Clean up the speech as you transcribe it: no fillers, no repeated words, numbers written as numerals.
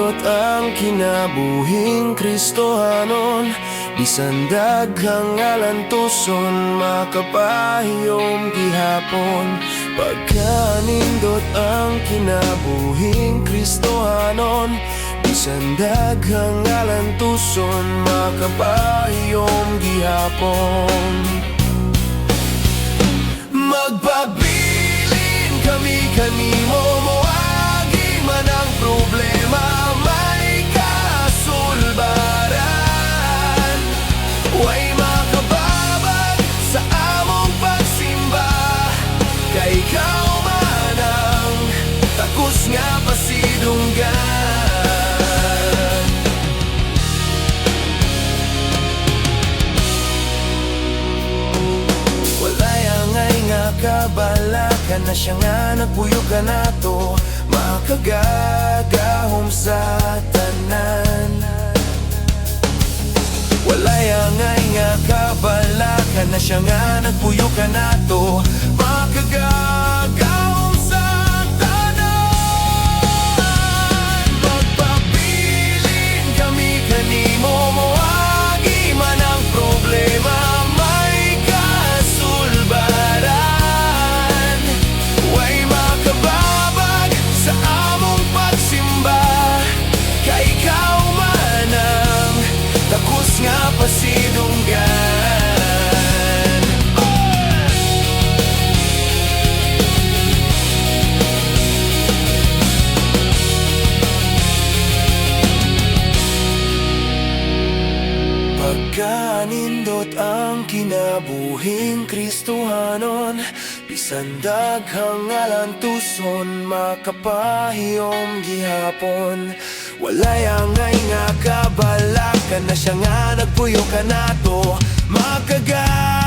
nindot ang kinabuhing Kristohanon, bisan daghang alantuson makapahiyom gihapon. Pagka nindot ang kinabuhing Kristohanon, bisan daghang alantuson makapahiyom gihapon. Magpabilin kami kanimo, moagi man ang problema, may kasulbaran. Way makababag sa among pagsimba, kay ikaw man ang takos nga pasidunggan. Walay angay nga kabalakan na siya nga nagpuyo ka nato, makagagahom sa tanan. Walay angay nga kabalakan na siya nga nagpuyo ka nato, makagagahom sa tanan. Magpabilin kami kanimo, moagi man ang problema, may kasulbaran. Way makababag sa among pagsimba, kay ikaw man ang takos nga pasidunggan. Pagka nindot ang kinabuhing Kristohanon, bisan daghang alantuson makapahiyom gihapon. Walay angay nga kabalakan na siya nga nagpuyo ka nato, makagagahom